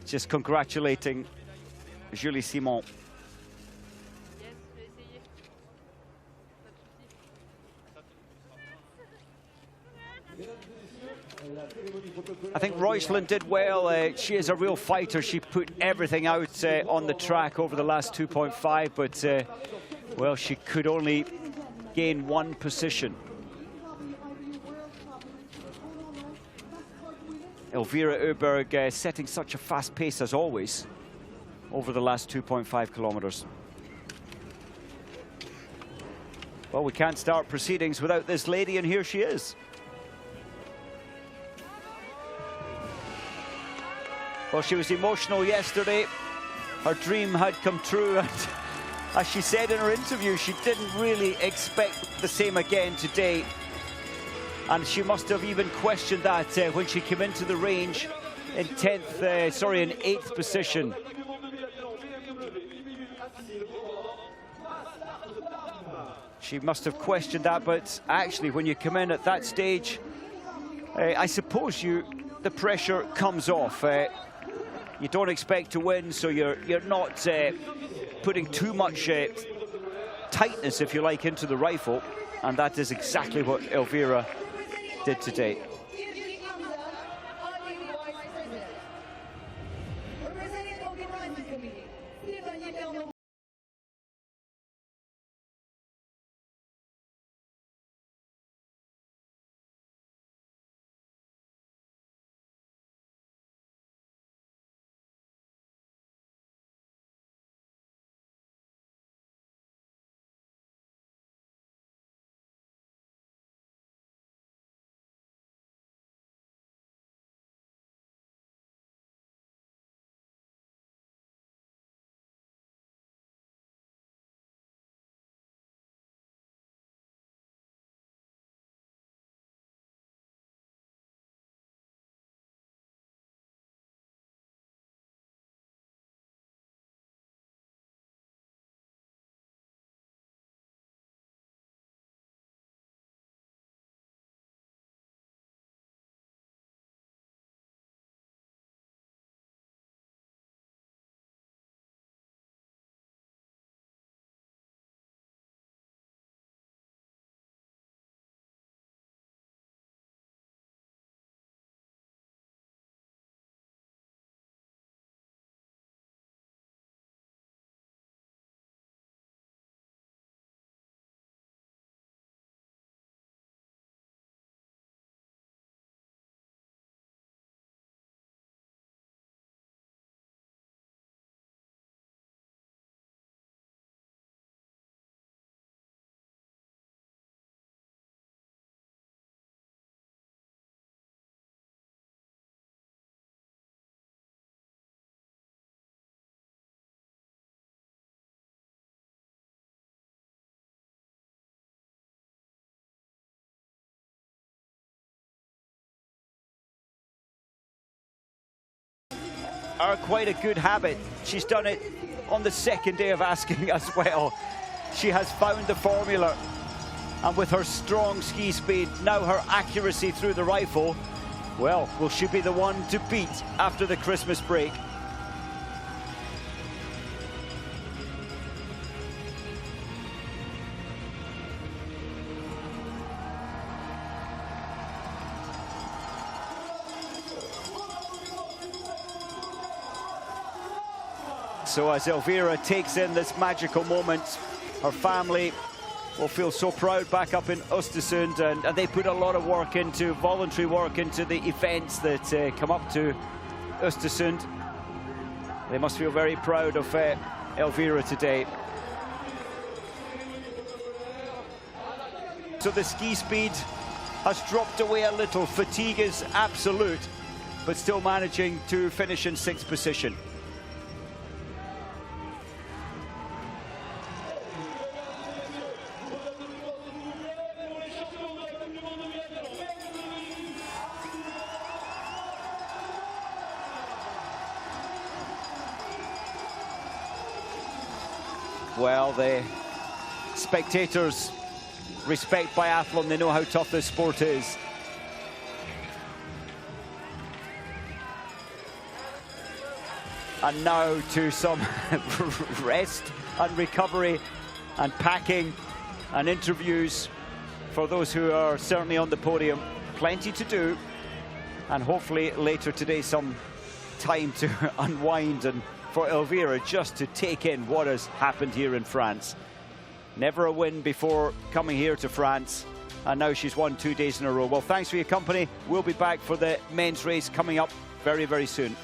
just congratulating Julie Simon. I think Reuschland did well. She is a real fighter. She put everything out on the track over the last 2.5, but well, she could only gain 1 position. Elvira Öberg setting such a fast pace as always over the last 2.5 kilometers. Well, we can't start proceedings without this lady, and here she is. Well, she was emotional yesterday. Her dream had come true, and As she said in her interview, she didn't really expect the same again today. And she must have even questioned that when she came into the range in 8th position. She must have questioned that, but actually when you come in at that stage, I suppose the pressure comes off. You don't expect to win, so you're not putting too much tightness, if you like, into the rifle, and that is exactly what Elvira did today. Are quite a good habit. She's done it on the second day of asking as well. She has found the formula, and with her strong ski speed, now her accuracy through the rifle, well, will she be the one to beat after the Christmas break? So as Elvira takes in this magical moment, her family will feel so proud back up in Östersund, and they put a lot of work into, voluntary work into the events that come up to Östersund. They must feel very proud of Elvira today. So the ski speed has dropped away a little. Fatigue is absolute, but still managing to finish in 6th position. Well, the spectators respect biathlon. They know how tough this sport is. And now to some rest and recovery and packing and interviews for those who are certainly on the podium. Plenty to do, and hopefully later today some time to unwind, and for Elvira just to take in what has happened here in France. Never a win before coming here to France, and now she's won 2 days in a row. Well, thanks for your company. We'll be back for the men's race coming up very, very soon.